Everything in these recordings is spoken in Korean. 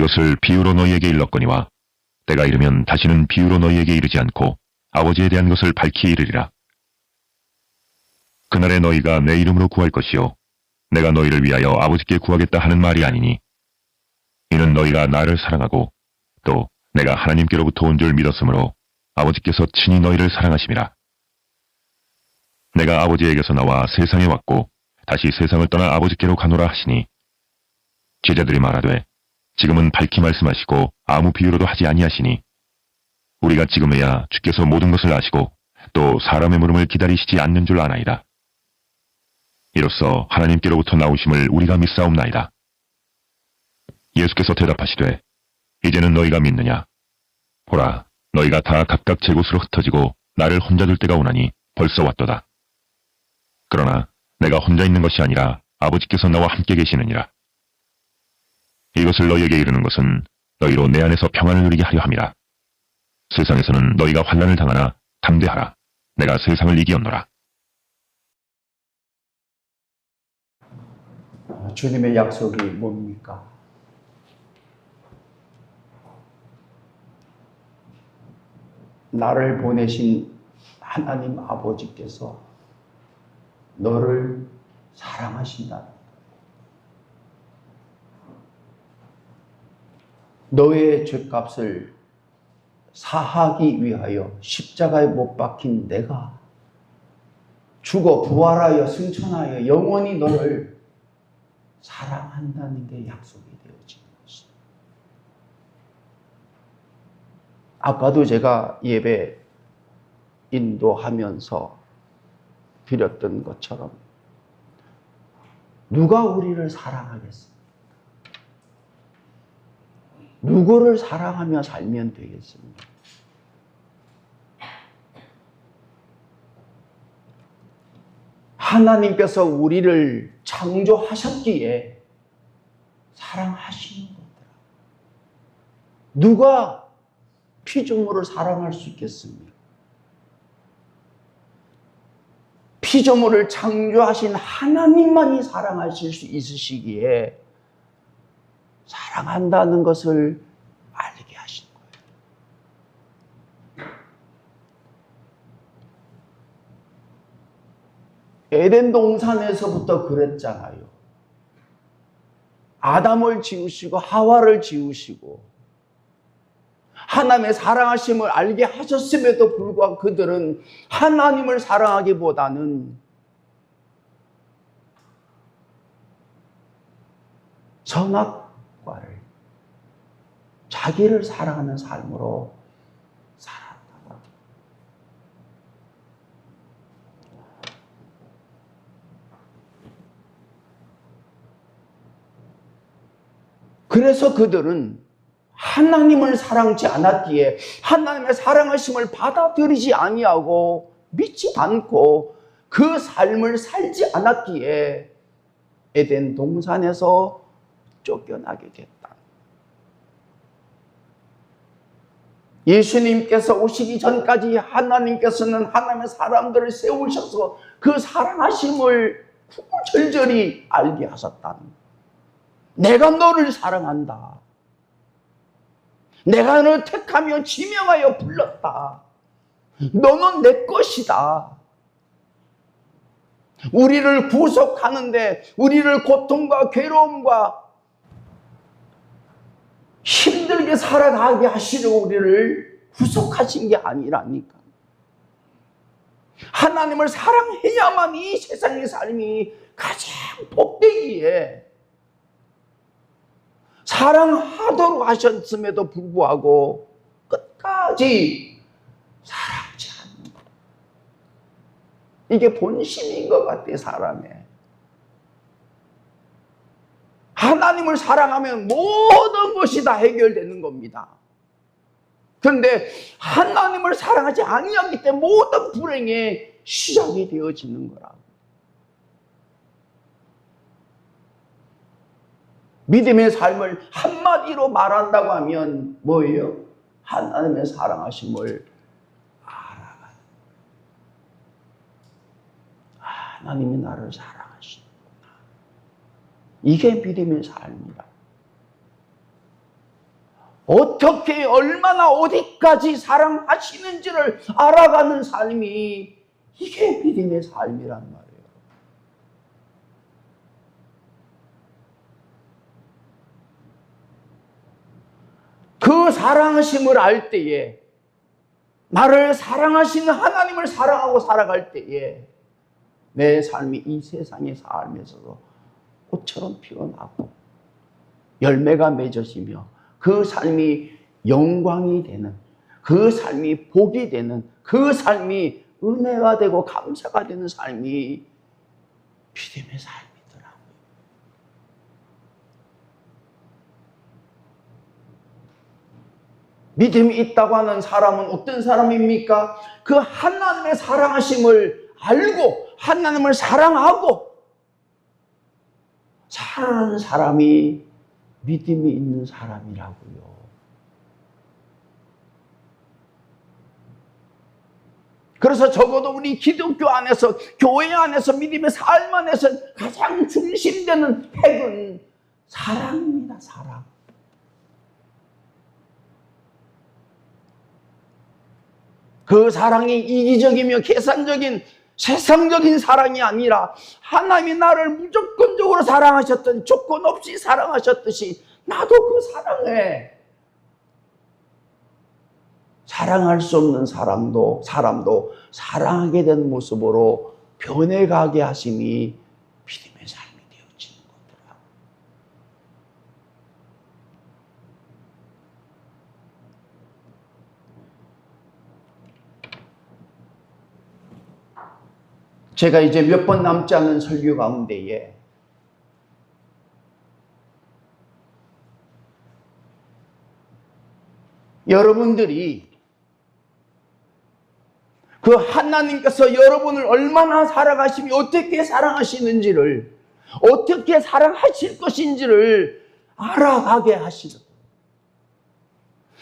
이것을 비유로 너희에게 일렀거니와 때가 이르면 다시는 비유로 너희에게 이르지 않고 아버지에 대한 것을 밝히 이르리라. 그날에 너희가 내 이름으로 구할 것이요 내가 너희를 위하여 아버지께 구하겠다 하는 말이 아니니 이는 너희가 나를 사랑하고 또 내가 하나님께로부터 온 줄 믿었으므로 아버지께서 친히 너희를 사랑하심이라. 내가 아버지에게서 나와 세상에 왔고 다시 세상을 떠나 아버지께로 가노라 하시니 제자들이 말하되 지금은 밝히 말씀하시고 아무 비유로도 하지 아니하시니 우리가 지금에야 주께서 모든 것을 아시고 또 사람의 물음을 기다리시지 않는 줄 아나이다. 이로써 하나님께로부터 나오심을 우리가 믿사옵나이다. 예수께서 대답하시되 이제는 너희가 믿느냐? 보라, 너희가 다 각각 제 곳으로 흩어지고 나를 혼자 둘 때가 오나니 벌써 왔도다. 그러나 내가 혼자 있는 것이 아니라 아버지께서 나와 함께 계시느니라. 이것을 너희에게 이르는 것은 너희로 내 안에서 평안을 누리게 하려 함이라. 세상에서는 너희가 환난을 당하나 담대하라. 내가 세상을 이기었노라. 주님의 약속이 뭡니까? 나를 보내신 하나님 아버지께서 너를 사랑하신다. 너의 죄값을 사하기 위하여 십자가에 못 박힌 내가 죽어 부활하여 승천하여 영원히 너를 사랑한다는 게 약속이 되어지는 것입니다. 아까도 제가 예배 인도하면서 드렸던 것처럼 누가 우리를 사랑하겠습니까? 누구를 사랑하며 살면 되겠습니까? 하나님께서 우리를 창조하셨기에 사랑하시는 것들. 누가 피조물을 사랑할 수 있겠습니까? 피조물을 창조하신 하나님만이 사랑하실 수 있으시기에 사랑한다는 것을 알게 하신 거예요. 에덴 동산에서부터 그랬잖아요. 아담을 지으시고 하와를 지으시고 하나님의 사랑하심을 알게 하셨음에도 불구하고 그들은 하나님을 사랑하기보다는 선악과를 자기를 사랑하는 삶으로 살았다. 그래서 그들은 하나님을 사랑치 않았기에 하나님의 사랑하심을 받아들이지 아니하고 믿지 않고 그 삶을 살지 않았기에 에덴 동산에서 쫓겨나게 됐다. 예수님께서 오시기 전까지 하나님께서는 하나님의 사람들을 세우셔서 그 사랑하심을 절절히 알게 하셨다. 내가 너를 사랑한다. 내가 너를 택하며 지명하여 불렀다. 너는 내 것이다. 우리를 구속하는데 우리를 고통과 괴로움과 힘들게 살아가게 하시려고 우리를 구속하신 게 아니라니까. 하나님을 사랑해야만 이 세상의 삶이 가장 복되기에 사랑하도록 하셨음에도 불구하고 끝까지 사랑하지 않는 것. 이게 본심인 것 같아요, 사람의. 하나님을 사랑하면 모든 것이 다 해결되는 겁니다. 그런데 하나님을 사랑하지 아니하기 때문에 모든 불행의 시작이 되어지는 거라고. 믿음의 삶을 한마디로 말한다고 하면 뭐예요? 하나님의 사랑하심을 알아가는 거예요. 하나님이 나를 사랑하시는구나. 이게 믿음의 삶이다. 어떻게 얼마나 어디까지 사랑하시는지를 알아가는 삶이 이게 믿음의 삶이란 말이에요. 그 사랑하심을 알 때에 나를 사랑하시는 하나님을 사랑하고 살아갈 때에 내 삶이 이 세상의 삶에서도 꽃처럼 피어나고 열매가 맺어지며 그 삶이 영광이 되는, 그 삶이 복이 되는, 그 삶이 은혜가 되고 감사가 되는 삶이 믿음의 삶이더라고요. 믿음이 있다고 하는 사람은 어떤 사람입니까? 그 하나님의 사랑하심을 알고 하나님을 사랑하고 살아가는 사람이 믿음이 있는 사람이라고요. 그래서 적어도 우리 기독교 안에서, 교회 안에서, 믿음의 삶 안에서 가장 중심되는 핵은 사랑입니다. 사랑. 그 사랑이 이기적이며 계산적인 세상적인 사랑이 아니라 하나님이 나를 무조건적으로 사랑하셨던, 조건 없이 사랑하셨듯이 나도 그 사랑에 사랑할 수 없는 사람도 사랑하게 된 모습으로 변해가게 하심이 믿음의 삶이 되어지는 거더라고요. 제가 이제 몇 번 남지 않은 설교 가운데에 여러분들이 그 하나님께서 여러분을 얼마나 사랑하시며 어떻게 사랑하시는지를, 어떻게 사랑하실 것인지를 알아가게 하시고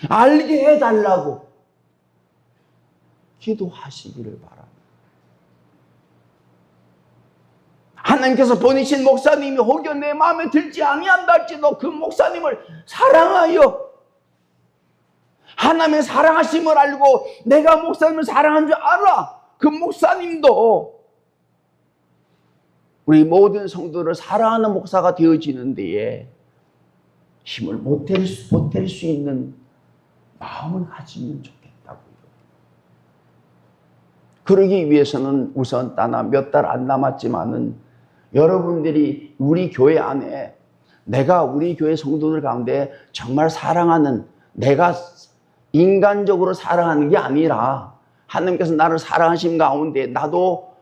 알게 해달라고 기도하시기를 바랍니다. 하나님께서 보내신 목사님이 혹여 내 마음에 들지 아니한다 할지라도 그 목사님을 사랑하여 하나님의 사랑하심을 알고 내가 목사님을 사랑한 줄 알아. 그 목사님도 우리 모든 성도를 사랑하는 목사가 되어지는 데에 힘을 보탤 수 있는 마음을 가지면 좋겠다고요. 그러기 위해서는 우선 몇 달 안 남았지만은 여러분들이 우리 교회 안에 내가 우리 교회 성도들 가운데 정말 사랑하는, 내가 인간적으로 사랑하는 게 아니라 하나님께서 나를 사랑하신 가운데 나도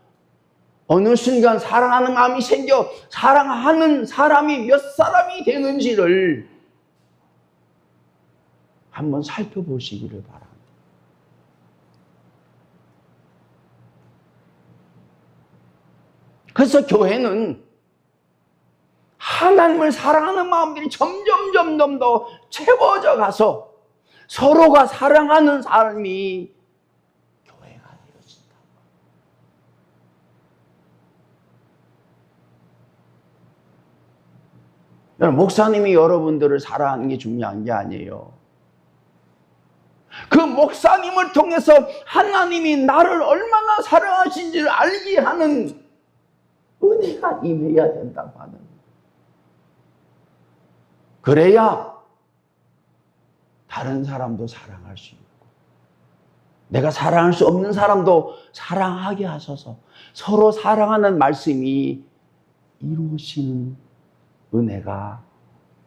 어느 순간 사랑하는 마음이 생겨 사랑하는 사람이 몇 사람이 되는지를 한번 살펴보시기를 바랍니다. 그래서 교회는 하나님을 사랑하는 마음들이 점점 더 채워져 가서 서로가 사랑하는 삶이 교회가 되어진다. 여러분, 목사님이 여러분들을 사랑하는 게 중요한 게 아니에요. 그 목사님을 통해서 하나님이 나를 얼마나 사랑하신지를 알게 하는 은혜가 임해야 된다고 하는 거예요. 그래야 다른 사람도 사랑할 수 있고 내가 사랑할 수 없는 사람도 사랑하게 하셔서 서로 사랑하는 말씀이 이루어지는 은혜가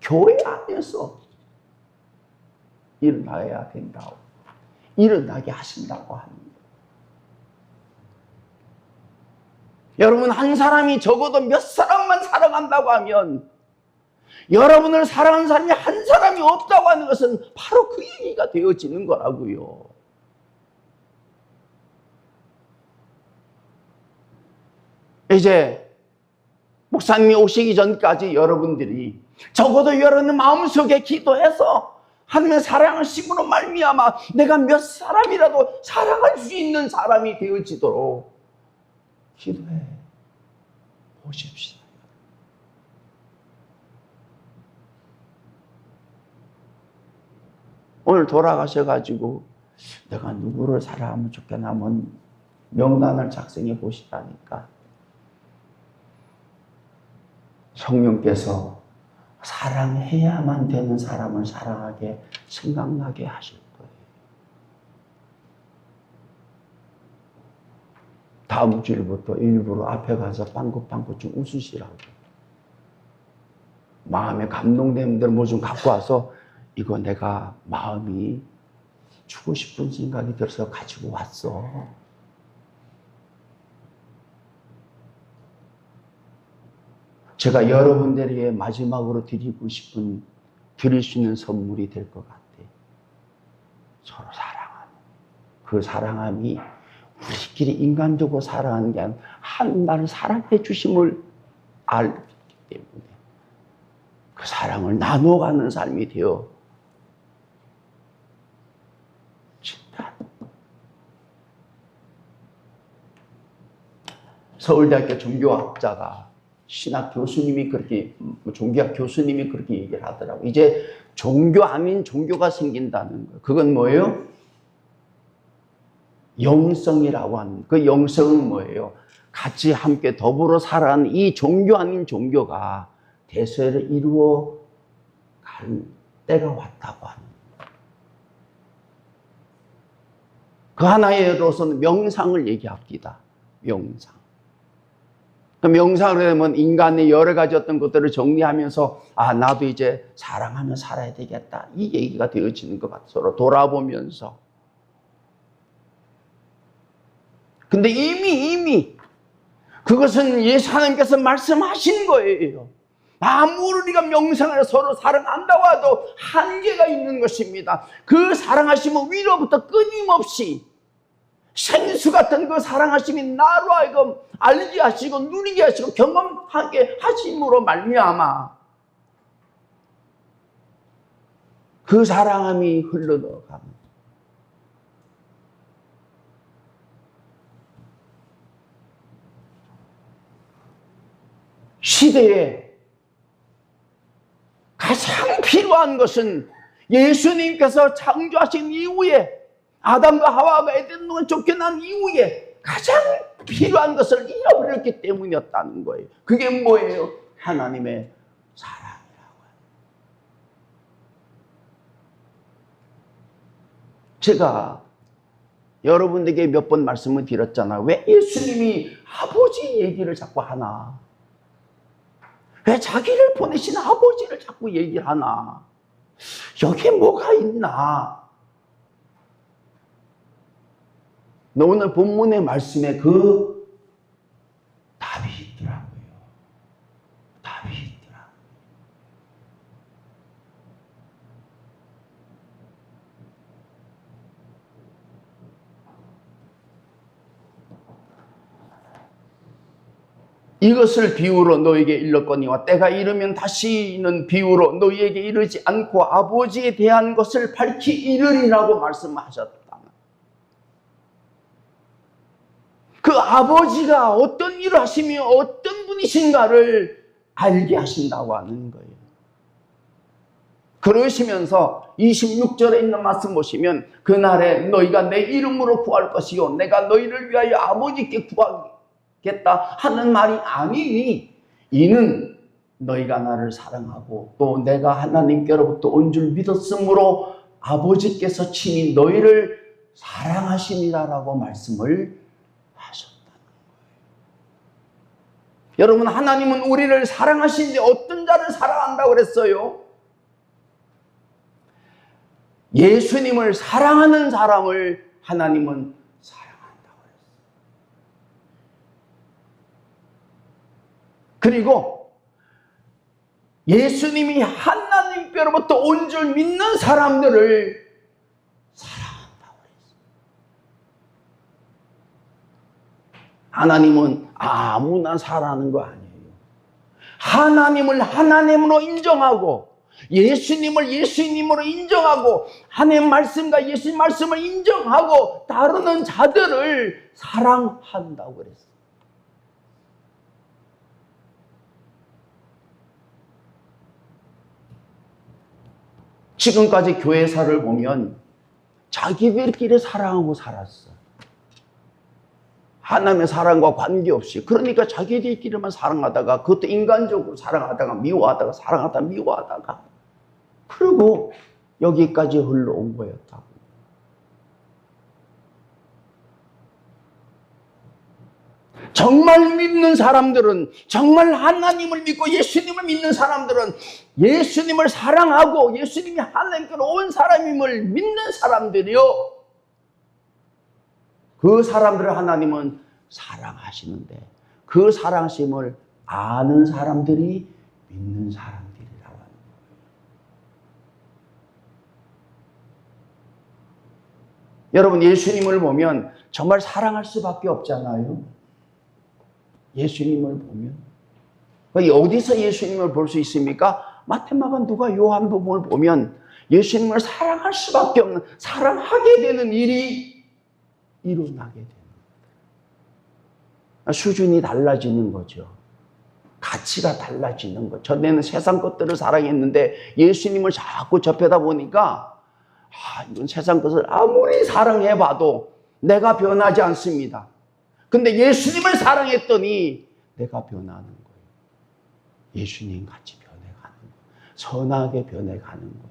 교회 안에서 일어나야 된다고, 일어나게 하신다고 합니다. 여러분, 한 사람이 적어도 몇 사람만 사랑한다고 하면 여러분을 사랑하는 사람이 한 사람이 없다고 하는 것은 바로 그 얘기가 되어지는 거라고요. 이제 목사님이 오시기 전까지 여러분들이 적어도 여러분 마음속에 기도해서 하나님의 사랑하심으로 말미암아 내가 몇 사람이라도 사랑할 수 있는 사람이 되어지도록 기도해 보십시오. 오늘 돌아가셔가지고 내가 누구를 사랑하면 좋겠나 하면 명단을 작성해 보시라니까. 성령께서 사랑해야만 되는 사람을 사랑하게 생각나게 하실 거예요. 다음 주일부터 일부러 앞에 가서 빵긋빵긋 좀 웃으시라고. 마음에 감동되는 대로 뭐 좀 갖고 와서 이거 내가 마음이 주고 싶은 생각이 들어서 가지고 왔어. 제가 여러분들에게 마지막으로 드릴 수 있는 선물이 될 것 같아요. 서로 사랑하는. 그 사랑함이 우리끼리 인간적으로 사랑하는 게 아니라 나를 사랑해 주심을 알기 때문에 그 사랑을 나눠가는 삶이 되어 진짜. 서울대학교 종교학자가 신학 교수님이 그렇게, 종교학 교수님이 그렇게 얘기를 하더라고요. 이제 종교 아닌 종교가 생긴다는 거예요. 그건 뭐예요? 영성이라고 하는, 그 영성은 뭐예요? 같이 함께 더불어 살아가는 이 종교 아닌 종교가 대세를 이루어 갈 때가 왔다고 하는 거예요. 그 하나로서는 명상을 얘기합니다. 명상. 그 명상을 하면 인간의 여러 가지 어떤 것들을 정리하면서 나도 이제 사랑하며 살아야 되겠다. 이 얘기가 되어지는 것 같아요. 서로 돌아보면서. 근데 이미 그것은 예수 하나님께서 말씀하신 거예요. 아무리 우리가 명상을 서로 사랑한다고 해도 한계가 있는 것입니다. 그 사랑하심은 위로부터 끊임없이 생수 같은 그 사랑하심이 나로 하여금 알게 하시고 누리게 하시고 경험하게 하심으로 말미암아 그 사랑함이 흘러들어갑니다. 시대에 가장 필요한 것은 예수님께서 창조하신 이후에 아담과 하와가 에덴동에 쫓겨난 이후에 가장 필요한 것을 잃어버렸기 때문이었다는 거예요. 그게 뭐예요? 하나님의 사랑이라고 해요. 제가 여러분에게 몇 번 말씀을 드렸잖아요. 왜 예수님이 아버지 얘기를 자꾸 하나? 왜 자기를 보내신 아버지를 자꾸 얘기를 하나? 여기에 뭐가 있나? 오늘 본문의 말씀에 그 답이 있더라고요. 답이 있더라고요. 이것을 비유로 너에게 일렀거니와 때가 이르면 다시는 비유로 너희에게 이르지 않고 아버지에 대한 것을 밝히 이르리라고 말씀하셨다. 그 아버지가 어떤 일을 하시며 어떤 분이신가를 알게 하신다고 하는 거예요. 그러시면서 26절에 있는 말씀 보시면 그날에 너희가 내 이름으로 구할 것이요 내가 너희를 위하여 아버지께 구하겠다 하는 말이 아니니 이는 너희가 나를 사랑하고 또 내가 하나님께로부터 온 줄 믿었으므로 아버지께서 친히 너희를 사랑하심이라라고 말씀을 하셨다는 거예요. 여러분, 하나님은 우리를 사랑하시는데 어떤 자를 사랑한다고 그랬어요? 예수님을 사랑하는 사람을 하나님은 사랑한다고 그랬어요. 그리고 예수님이 하나님께로부터 온 줄 믿는 사람들을 사랑한다고 그랬어요. 하나님은 아무나 사랑하는 거 아니에요. 하나님을 하나님으로 인정하고 예수님을 예수님으로 인정하고 하나님 말씀과 예수님 말씀을 인정하고 따르는 자들을 사랑한다고 그랬어요. 지금까지 교회사를 보면 자기들끼리 사랑하고 살았어. 하나님의 사랑과 관계없이. 그러니까 자기들끼리만 사랑하다가, 그것도 인간적으로 사랑하다가 미워하다가 사랑하다가 미워하다가, 그리고 여기까지 흘러온 거였다고. 정말 믿는 사람들은, 정말 하나님을 믿고 예수님을 믿는 사람들은 예수님을 사랑하고 예수님이 하나님께로 온 사람임을 믿는 사람들이요, 그 사람들을 하나님은 사랑하시는데, 그 사랑심을 아는 사람들이 믿는 사람들이라고 하는 거예요. 여러분, 예수님을 보면 정말 사랑할 수밖에 없잖아요. 예수님을 보면. 어디서 예수님을 볼 수 있습니까? 마태마가, 누가, 요한복음을 보면 예수님을 사랑할 수밖에 없는, 사랑하게 되는 일이 일어나게 됩니다. 수준이 달라지는 거죠. 가치가 달라지는 거죠. 전에는 세상 것들을 사랑했는데 예수님을 자꾸 접하다 보니까 이건 세상 것을 아무리 사랑해봐도 내가 변하지 않습니다. 근데 예수님을 사랑했더니 내가 변하는 거예요. 예수님 같이 변해가는 거예요. 선하게 변해가는 거예요.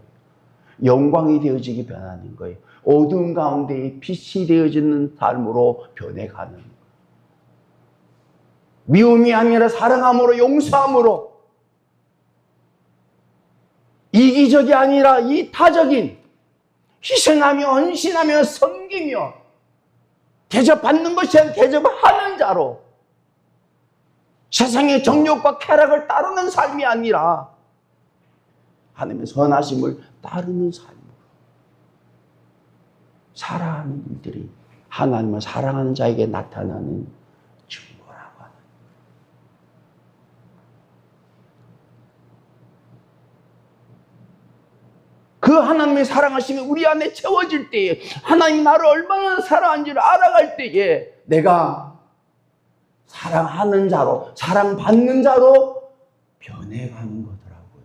영광이 되어지게 변하는 거예요. 어두운 가운데 빛이 되어지는 삶으로 변해가는 거예요. 미움이 아니라 사랑함으로, 용서함으로, 이기적이 아니라 이타적인, 희생하며 헌신하며 섬기며 대접받는 것이 아니라 대접하는 자로, 세상의 정욕과 쾌락을 따르는 삶이 아니라 하나님의 선하심을 따르는 삶으로 살아가는 일들이 하나님을 사랑하는 자에게 나타나는 증거라고 하는. 그 하나님의 사랑하심이 우리 안에 채워질 때에, 하나님이 나를 얼마나 사랑하는지를 알아갈 때에 내가 사랑하는 자로, 사랑받는 자로 변해가는 거더라고요.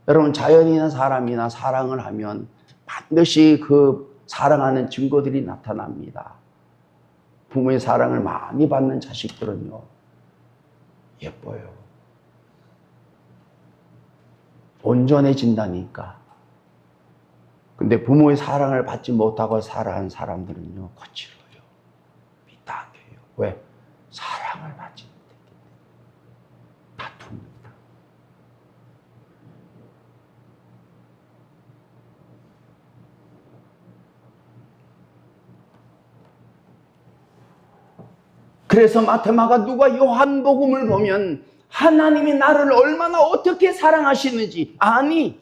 여러분, 자연이나 사람이나 사랑을 하면 반드시 그 사랑하는 증거들이 나타납니다. 부모의 사랑을 많이 받는 자식들은요, 예뻐요. 온전해진다니까. 근데 부모의 사랑을 받지 못하고 살아가는 사람들은요, 거칠어요. 미딱해요. 왜? 사랑을 받지 못했기 때문에. 다툽니다. 그래서 마태마가, 누가, 요한복음을 보면 하나님이 나를 얼마나 어떻게 사랑하시는지, 아니,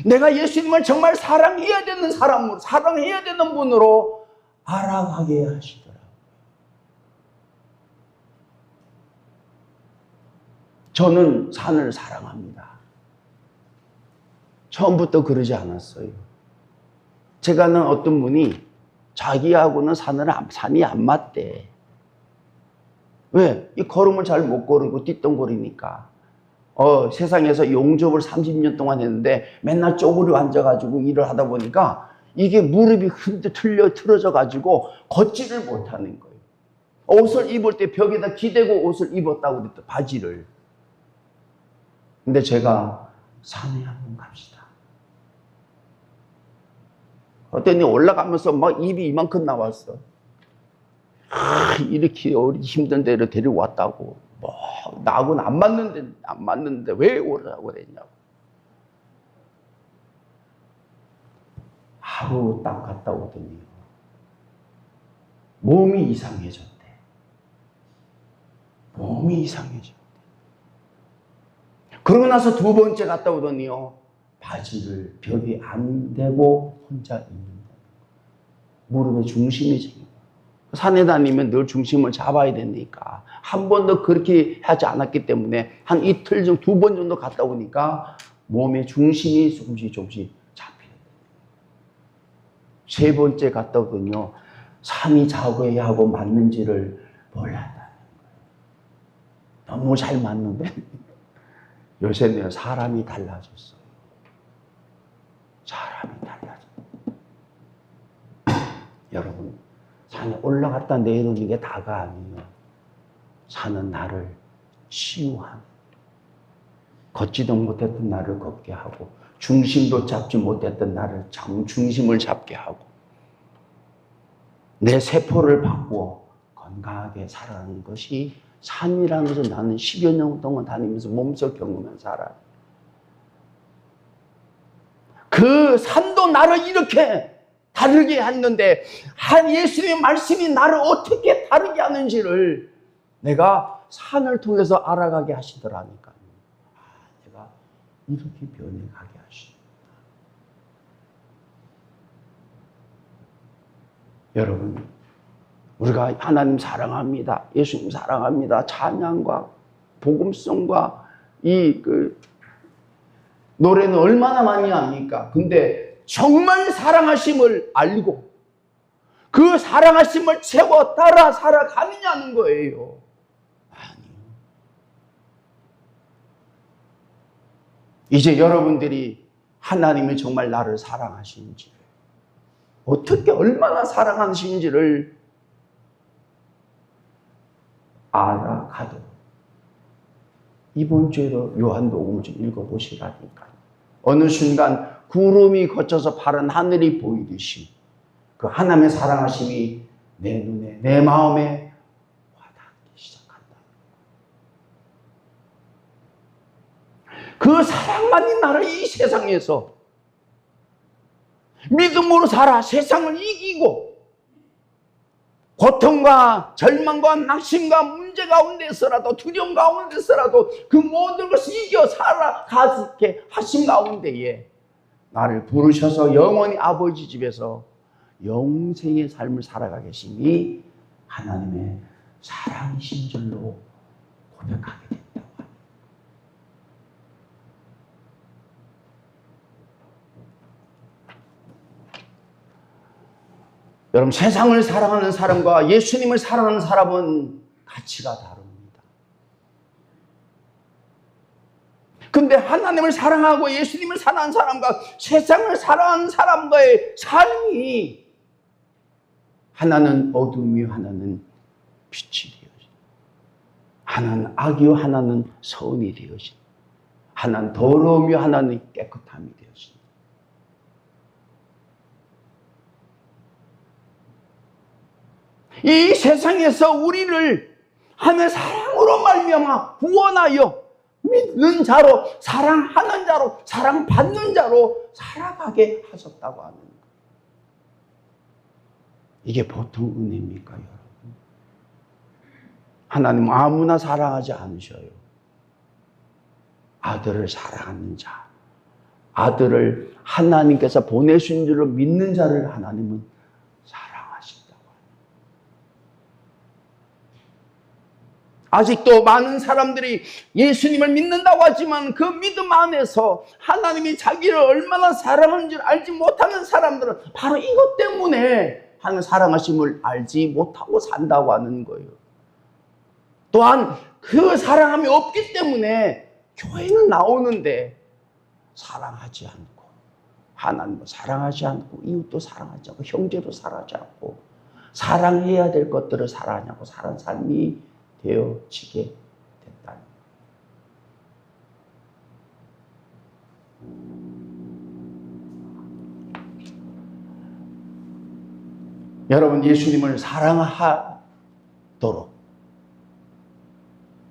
내가 예수님을 정말 사랑해야 되는 사람으로, 사랑해야 되는 분으로 알아가게 하시더라고요. 저는 산을 사랑합니다. 처음부터 그러지 않았어요. 제가 아는 어떤 분이 자기하고는 산이 안 맞대. 왜? 이 걸음을 잘 못 걸고 띠똥거리니까. 세상에서 용접을 30년 동안 했는데 맨날 쪼그려 앉아가지고 일을 하다 보니까 이게 무릎이 틀어져가지고 걷지를 못하는 거예요. 옷을 입을 때 벽에다 기대고 옷을 입었다고 그랬다, 바지를. 근데 제가 산에 한번 갑시다. 어떤 올라가면서 막 입이 이만큼 나왔어. 이렇게 힘든 데를 데려왔다고. 뭐, 나하고는 안 맞는데 왜 오라고 그랬냐고. 하루 딱 갔다 오더니 몸이 이상해졌대. 몸이 이상해졌대. 그러고 나서 두 번째 갔다 오더니요, 바지를 벽에 안 대고 혼자 입는다. 무릎에 중심이 생겨. 산에 다니면 늘 중심을 잡아야 되니까. 한 번도 그렇게 하지 않았기 때문에 한 이틀 정도, 두 번 정도 갔다 오니까 몸의 중심이 조금씩 잡히는 거예요. 세 번째 갔다 오더니요, 산이 자고야하고 맞는지를 몰랐다는 거예요. 너무 잘 맞는데 요새 내 사람이 달라졌어요. 사람이 달라졌어요. 여러분, 산에 올라갔다 내려오는 게 다가 아니에요. 산은 나를 치유하는, 걷지도 못했던 나를 걷게 하고, 중심도 잡지 못했던 나를 중심을 잡게 하고, 내 세포를 바꾸어 건강하게 살아가는 것이 산이라는 것을 나는 10여 년 동안 다니면서 몸소 경험한 사람. 그 산도 나를 이렇게 다르게 했는데, 예수님의 말씀이 나를 어떻게 다르게 하는지를 내가 산을 통해서 알아가게 하시더라니까요. 내가 이렇게 변해가게 하시다. 여러분, 우리가 하나님 사랑합니다, 예수님 사랑합니다, 찬양과 복음성과 노래는 얼마나 많이 합니까? 근데 정말 사랑하심을 알고 그 사랑하심을 채워 따라 살아가느냐는 거예요. 아니요. 이제 여러분들이 하나님이 정말 나를 사랑하시는지, 어떻게 얼마나 사랑하시는지를 알아가도록 이번 주에도 요한복음을 좀 읽어보시라니까요. 어느 순간 구름이 거쳐서 파란 하늘이 보이듯이 그 하나님의 사랑하심이 내 눈에, 내 마음에 와닿기 시작한다. 그 사랑만이 나를 이 세상에서 믿음으로 살아 세상을 이기고 고통과 절망과 낙심과 문제 가운데서라도, 두려움 가운데서라도 그 모든 것을 이겨 살아가게 하신 가운데에 나를 부르셔서 영원히 아버지 집에서 영생의 삶을 살아가 계심이 하나님의 사랑이신 줄로 고백하게 된다고 합니다. 여러분, 세상을 사랑하는 사람과 예수님을 사랑하는 사람은 가치가 다릅니다. 근데 하나님을 사랑하고 예수님을 사랑하는 사람과 세상을 사랑하는 사람과의 삶이, 하나는 어둠이요 하나는 빛이 되어진, 하나는 악이요 하나는 선이 되어진, 하나는 더러움이요 하나는 깨끗함이 되어진, 이 세상에서 우리를 하나님의 사랑으로 말미암아 구원하여 믿는 자로, 사랑하는 자로, 사랑받는 자로 살아가게 하셨다고 하는 거예요. 이게 보통 은혜입니까, 여러분? 하나님은 아무나 사랑하지 않으셔요. 아들을 사랑하는 자, 아들을 하나님께서 보내신 줄로 믿는 자를 하나님은 사랑하신다고 합니다. 아직도 많은 사람들이 예수님을 믿는다고 하지만 그 믿음 안에서 하나님이 자기를 얼마나 사랑하는지 알지 못하는 사람들은 바로 이것 때문에 하나님의 사랑하심을 알지 못하고 산다고 하는 거예요. 또한 그 사랑함이 없기 때문에 교회는 나오는데 사랑하지 않고, 하나님을 사랑하지 않고, 이웃도 사랑하지 않고, 형제도 사랑하지 않고, 사랑해야 될 것들을 사랑하지 않고 사는 삶이 되어지게 됐다. 여러분, 예수님을 사랑하도록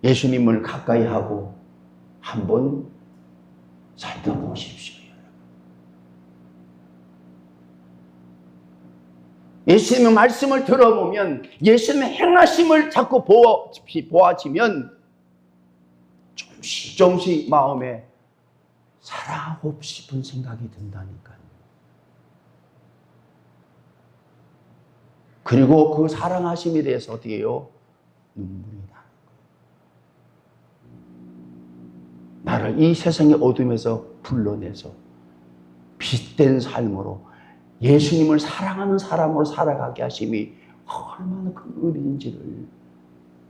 예수님을 가까이 하고 한번 살펴보십시오. 예수님의 말씀을 들어보면, 예수님의 행하심을 자꾸 보아지면 조금씩 마음에 사랑하고 싶은 생각이 든다니까요. 그리고 그 사랑하심에 대해서 어떻게 해요? 눈물이 나는 거예요. 나를 이 세상의 어둠에서 불러내서 빛된 삶으로, 예수님을 사랑하는 사람으로 살아가게 하심이 얼마나 큰 은혜인지를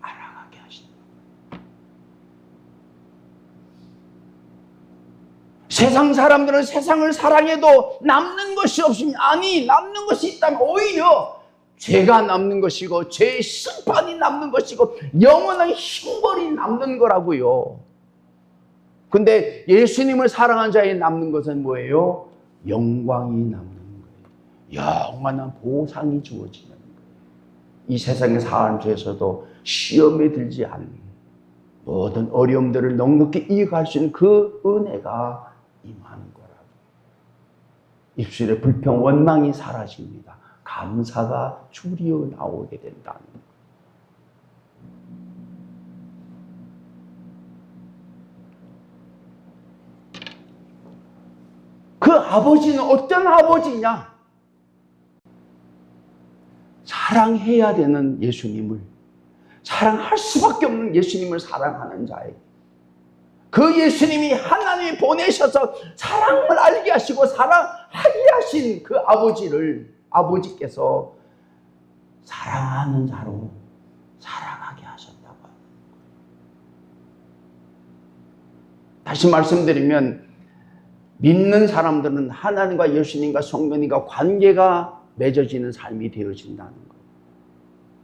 알아가게 하신다. 세상 사람들은 세상을 사랑해도 남는 것이 없으면, 아니, 남는 것이 있다면 오히려 죄가 남는 것이고 죄의 심판이 남는 것이고 영원한 형벌이 남는 거라고요. 근데 예수님을 사랑한 자에 남는 것은 뭐예요? 영광이 남는 거예요. 영원한 보상이 주어지는 거예요. 이 세상의 삶 속에서도 시험에 들지 않는 모든 어려움들을 넉넉히 이겨갈 수 있는 그 은혜가 임하는 거라고. 입술의 불평, 원망이 사라집니다. 감사가 줄이어 나오게 된다는 거예요. 그 아버지는 어떤 아버지냐? 사랑해야 되는 예수님을, 사랑할 수밖에 없는 예수님을 사랑하는 자에게, 그 예수님이 하나님이 보내셔서 사랑을 알게 하시고 사랑하게 하신 그 아버지께서 사랑하는 자로 사랑하게 하셨다고 합니다. 다시 말씀드리면, 믿는 사람들은 하나님과 예수님과 성령님과 관계가 맺어지는 삶이 되어진다는 거예요.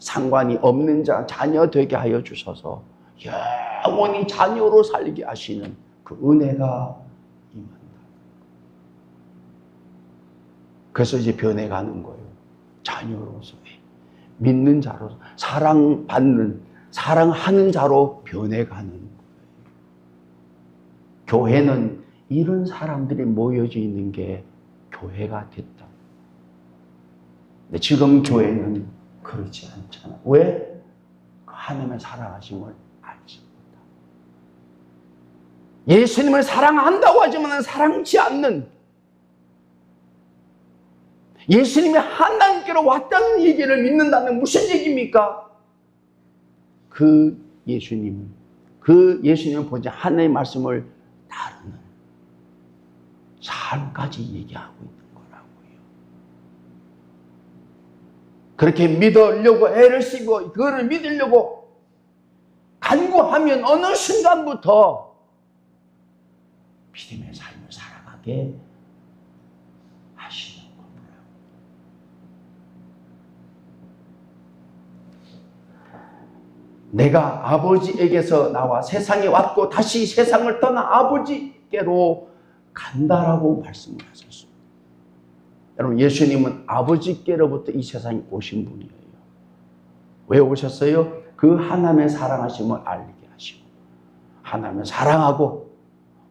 상관이 없는 자녀 되게 하여 주셔서 영원히 자녀로 살게 하시는 그 은혜가 임한다. 그래서 이제 변해가는 거예요. 자녀로서, 믿는 자로, 사랑받는, 사랑하는 자로 변해가는 거예요. 교회는 이런 사람들이 모여져 있는 게 교회가 됐다. 근데 지금 교회는 그렇지 않잖아. 왜? 하나님의 사랑하심을 알지 못한다. 예수님을 사랑한다고 하지만 사랑치 않는, 예수님이 하나님께로 왔다는 얘기를 믿는다는 무슨 얘기입니까? 그 예수님을 보지 하나님의 말씀을 다루는 삶까지 얘기하고 있는 거라고요. 그렇게 믿으려고 애를 쓰고 그거를 믿으려고 간구하면 어느 순간부터 믿음의 삶을 살아가게 하시는 겁니다. 내가 아버지에게서 나와 세상에 왔고 다시 세상을 떠나 아버지께로 간다라고 말씀을 하셨습니다. 여러분, 예수님은 아버지께로부터 이 세상에 오신 분이에요. 왜 오셨어요? 그 하나님의 사랑하심을 알게 하시고, 하나님을 사랑하고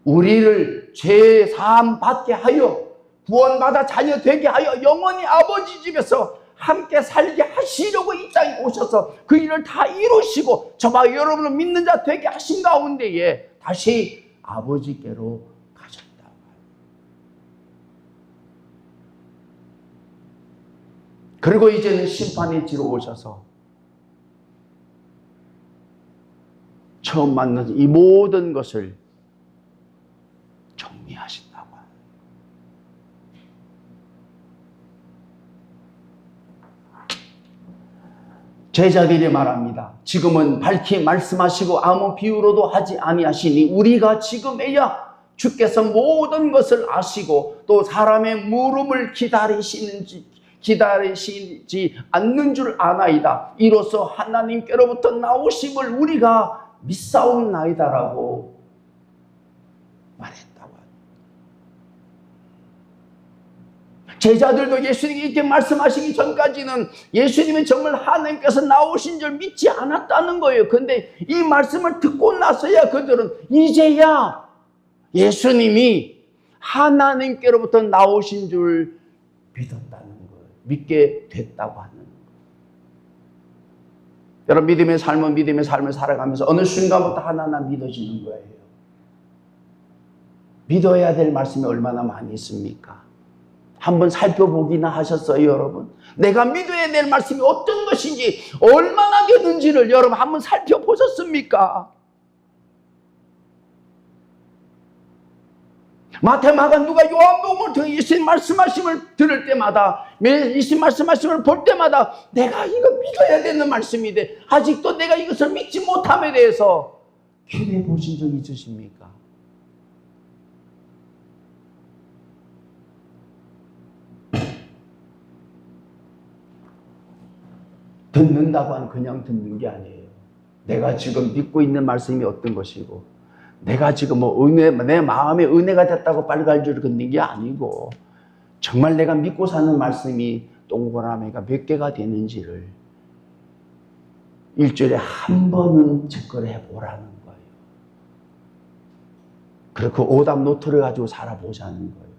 우리를 죄 사함 받게 하여 구원받아 자녀 되게 하여 영원히 아버지 집에서 함께 살게 하시려고 이 땅에 오셔서 그 일을 다 이루시고 저와 여러분을 믿는 자 되게 하신 가운데에 다시 아버지께로 가셨다. 그리고 이제는 심판의 지로 오셔서 처음 만난 이 모든 것을 정리하신다고 합니다. 제자들이 말합니다. 지금은 밝히 말씀하시고 아무 비유로도 하지 아니하시니 우리가 지금에야 주께서 모든 것을 아시고 또 사람의 물음을 기다리시지 않는 줄 아나이다. 이로써 하나님께로부터 나오심을 우리가 믿사옵나이다라고 말했다고 합니다. 제자들도 예수님이 이렇게 말씀하시기 전까지는 예수님이 정말 하나님께서 나오신 줄 믿지 않았다는 거예요. 그런데 이 말씀을 듣고 나서야 그들은 이제야 예수님이 하나님께로부터 나오신 줄 믿었다는 거예요. 믿게 됐다고 하는 거예요. 여러분, 믿음의 삶을 살아가면서 어느 순간부터 하나하나 믿어지는 거예요. 믿어야 될 말씀이 얼마나 많이 있습니까? 한번 살펴보기나 하셨어요, 여러분? 내가 믿어야 될 말씀이 어떤 것인지, 얼마나 되는지를 여러분 한번 살펴보셨습니까? 마태, 마가, 누가, 요한복음을 통해 예수님 말씀하심을 들을 때마다, 예수님 말씀하심을 볼 때마다 내가 이거 믿어야 되는 말씀인데 아직도 내가 이것을 믿지 못함에 대해서 기도해 보신 적 있으십니까? 듣는다고 하면 그냥 듣는 게 아니에요. 내가 지금 믿고 있는 말씀이 어떤 것이고, 내가 지금 뭐 내 마음에 은혜가 됐다고 빨갈줄을 긋는 게 아니고, 정말 내가 믿고 사는 말씀이 동그라미가 몇 개가 되는지를 일주일에 한 번은 체크를 해보라는 거예요. 그리고 그 오답 노트를 가지고 살아보자는 거예요.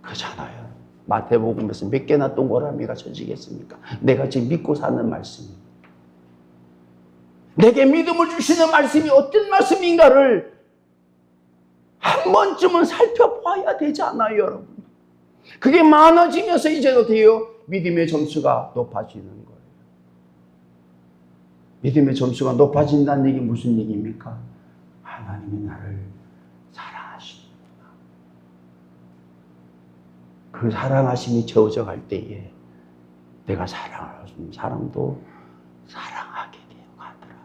그렇잖아요. 마태복음에서 몇 개나 동그라미가 쳐지겠습니까? 내가 지금 믿고 사는 말씀이, 내게 믿음을 주시는 말씀이 어떤 말씀인가를 한 번쯤은 살펴봐야 되지 않아요, 여러분? 그게 많아지면서 이제 어떻게 해요? 믿음의 점수가 높아지는 거예요. 믿음의 점수가 높아진다는 얘기 무슨 얘기입니까? 하나님이 나를 사랑하시는구나. 그 사랑하심이 채워져 갈 때에 내가 사랑하는 사람도 사랑하게 되어 가더라.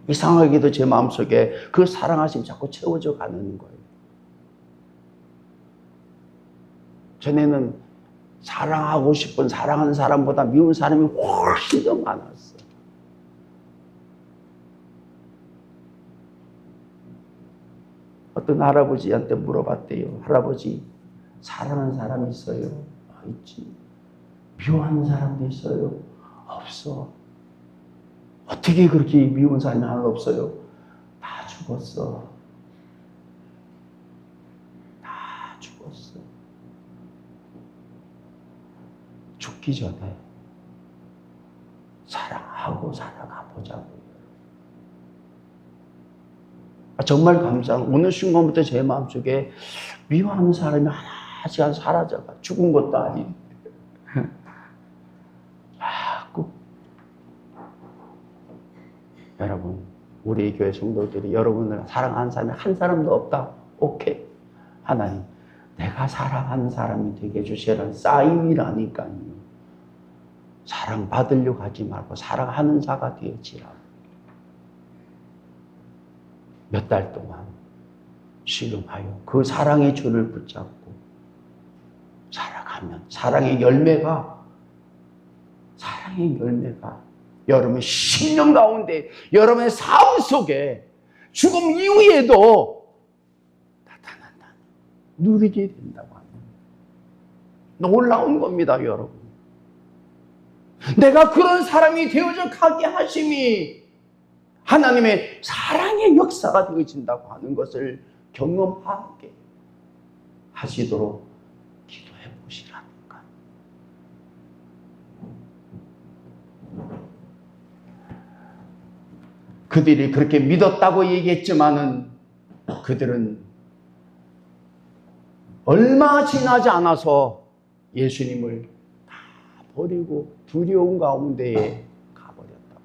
이상하게도 제 마음속에 그 사랑하심이 자꾸 채워져 가는 거예요. 전에는 사랑하고 싶은 사랑하는 사람보다 미운 사람이 훨씬 더 많았어요. 어떤 할아버지한테 물어봤대요. 할아버지, 사랑하는 사람이 있어요? 아, 있지. 미워하는 사람도 있어요? 없어. 어떻게 그렇게 미운 사람이 하나 없어요? 다 죽었어. 다 죽었어. 죽기 전에 사랑하고 살아가 보자고요. 정말 감사한, 오늘 순간부터 제 마음속에 미워하는 사람이 하나씩 사라져가. 죽은 것도 아닌데. 자꾸. 여러분, 우리 교회 성도들이 여러분을 사랑하는 사람이 한 사람도 없다. 오케이. 하나님, 내가 사랑하는 사람이 되게 해주시라는 사인이라니까요. 사랑받으려고 하지 말고 사랑하는 자가 되어지라. 몇 달 동안 신음하여 그 사랑의 줄을 붙잡고 살아가면 사랑의 열매가 여러분의 신령 가운데, 여러분의 삶 속에 죽음 이후에도 나타난다. 누리게 된다고 합니다. 놀라운 겁니다, 여러분. 내가 그런 사람이 되어져 가게 하심이 하나님의 사랑의 역사가 되어진다고 하는 것을 경험하게 하시도록 기도해 보시라니까. 그들이 그렇게 믿었다고 얘기했지만은 그들은 얼마 지나지 않아서 예수님을 다 버리고 두려움 가운데에 가버렸다고.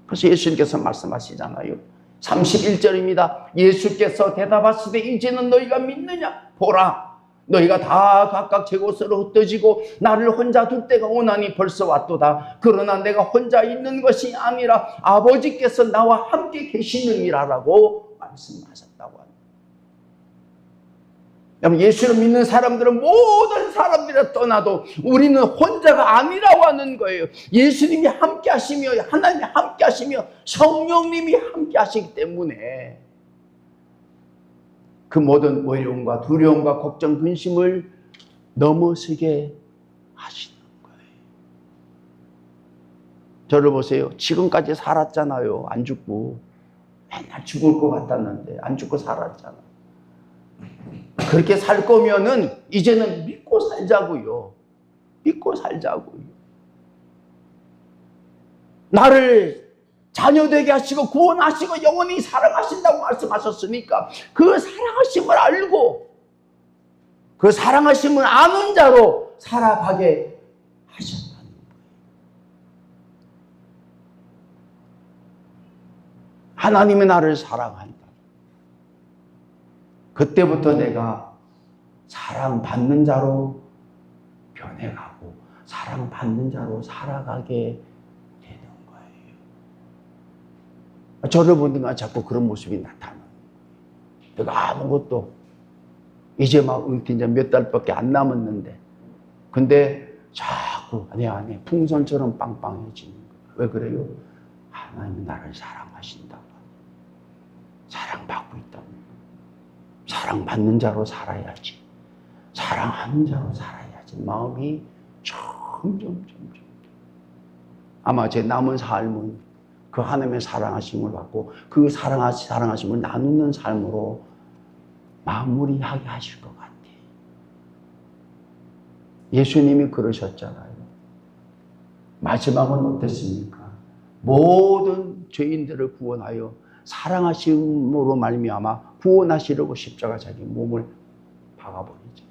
그래서 예수님께서 말씀하시잖아요. 31절입니다. 예수께서 대답하시되 이제는 너희가 믿느냐? 보라, 너희가 다 각각 제 곳으로 흩어지고 나를 혼자 둘 때가 오나니 벌써 왔도다. 그러나 내가 혼자 있는 것이 아니라 아버지께서 나와 함께 계시느니라라고 말씀하셨다고 합니다. 여러분, 예수를 믿는 사람들은 모든 사람들이 떠나도 우리는 혼자가 아니라고 하는 거예요. 예수님이 함께 하시며 하나님이 함께 하시며 성령님이 함께 하시기 때문에 그 모든 외로움과 두려움과 걱정, 근심을 넘어서게 하시는 거예요. 저를 보세요. 지금까지 살았잖아요. 안 죽고. 맨날 죽을 것 같았는데 안 죽고 살았잖아요. 그렇게 살 거면은 이제는 믿고 살자고요. 믿고 살자고요. 나를 자녀되게 하시고 구원하시고 영원히 사랑하신다고 말씀하셨으니까 그 사랑하심을 알고 그 사랑하심을 아는 자로 살아가게 하셨다는 거예요. 하나님이 나를 사랑한다. 그때부터 내가 사랑받는 자로 변해가고 사랑받는 자로 살아가게 되는 거예요. 저를 보는 건 자꾸 그런 모습이 나타나는 거예요. 내가 아무것도 이제 막 은퇴 이제 몇 달밖에 안 남았는데, 근데 자꾸 내 안에 풍선처럼 빵빵해지는 거예요. 왜 그래요? 하나님이 나를 사랑하신다고, 사랑받고 있다고. 사랑받는 자로 살아야지, 사랑하는 자로 살아야지. 마음이 점점 아마 제 남은 삶은 그 하나님의 사랑하심을 받고 그 사랑하심을 나누는 삶으로 마무리하게 하실 것 같아요. 예수님이 그러셨잖아요. 마지막은 어땠습니까? 모든 죄인들을 구원하여 사랑하심으로 말미암아 구원하시려고 십자가 자기 몸을 박아버리죠.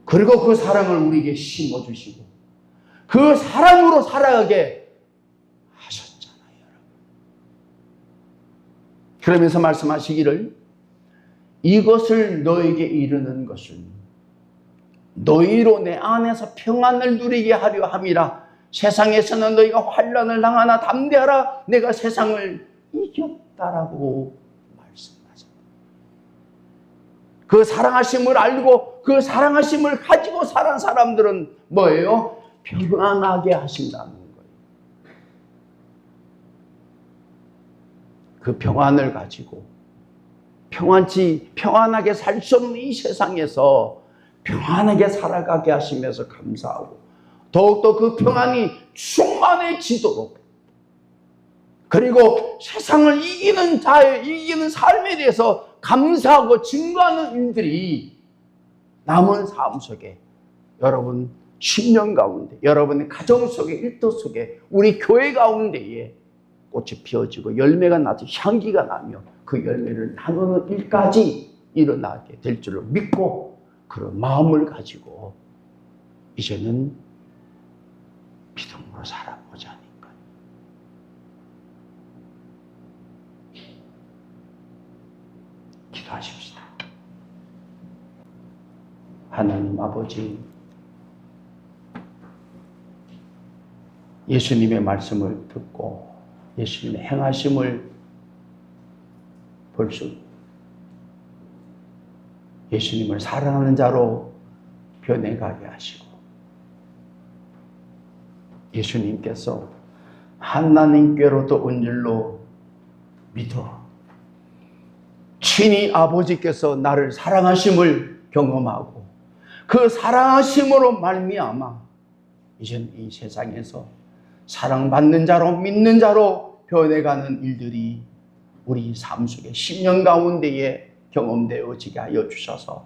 그리고 그 사랑을 우리에게 심어주시고 그 사랑으로 살아가게 하셨잖아요, 여러분. 그러면서 말씀하시기를, 이것을 너에게 이르는 것은 너희로 내 안에서 평안을 누리게 하려 함이라. 세상에서는 너희가 환난을 당하나 담대하라, 내가 세상을 이겼다라고 말씀하셨습니다. 그 사랑하심을 알고 그 사랑하심을 가지고 살아온 사람들은 뭐예요? 평안하게 하신다는 거예요. 그 평안을 가지고 평안하게 살 수 없는 이 세상에서 평안하게 살아가게 하시면서 감사하고, 더욱더 그 평안이 충만해지도록, 그리고 세상을 이기는 삶에 대해서 감사하고 증거하는 일들이 남은 삶 속에, 여러분 10년 가운데, 여러분의 가정 속에, 일터 속에, 우리 교회 가운데에 꽃이 피어지고 열매가 나서 향기가 나며 그 열매를 나누는 일까지 일어나게 될 줄을 믿고, 그런 마음을 가지고 이제는 믿음으로 살아보자니까. 기도하십시다. 하나님 아버지, 예수님의 말씀을 듣고 예수님의 행하심을 볼 수, 예수님을 사랑하는 자로 변해가게 하시고, 예수님께서 하나님께로부터 온 줄로 믿어 친히 아버지께서 나를 사랑하심을 경험하고 그 사랑하심으로 말미암아 이제는 이 세상에서 사랑받는 자로, 믿는 자로 변해가는 일들이 우리 삶 속에 10년 가운데에 경험되어지게 하여 주셔서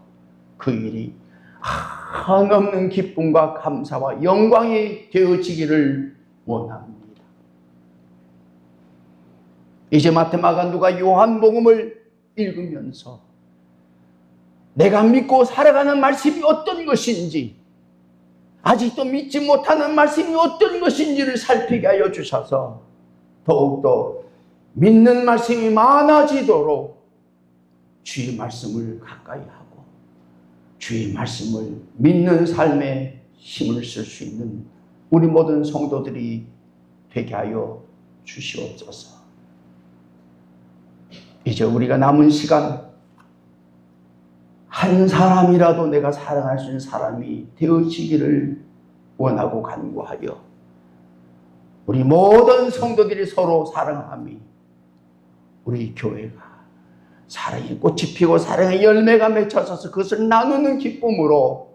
그 일이 한없는 기쁨과 감사와 영광이 되어지기를 원합니다. 이제 마태마가 누가 요한복음을 읽으면서 내가 믿고 살아가는 말씀이 어떤 것인지, 아직도 믿지 못하는 말씀이 어떤 것인지를 살피게 하여 주셔서 더욱더 믿는 말씀이 많아지도록 주의 말씀을 가까이 하고 주의 말씀을 믿는 삶에 힘을 쓸 수 있는 우리 모든 성도들이 되게 하여 주시옵소서. 이제 우리가 남은 시간 한 사람이라도 내가 사랑할 수 있는 사람이 되어지기를 원하고 간구하여 우리 모든 성도들이 서로 사랑함이 우리 교회가 사랑의 꽃이 피고 사랑의 열매가 맺혀져서 그것을 나누는 기쁨으로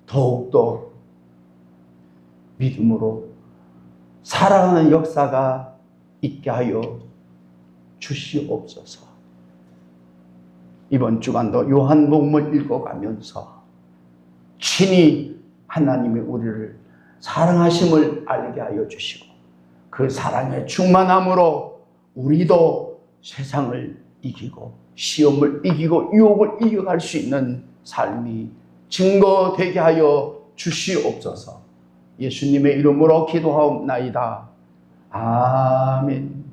더욱더 믿음으로 사랑하는 역사가 있게 하여 주시옵소서. 이번 주간도 요한복음을 읽어가면서 친히 하나님이 우리를 사랑하심을 알게 하여 주시고 그 사랑의 충만함으로 우리도 세상을 이기고 시험을 이기고 유혹을 이겨갈 수 있는 삶이 증거되게 하여 주시옵소서. 예수님의 이름으로 기도하옵나이다. 아멘.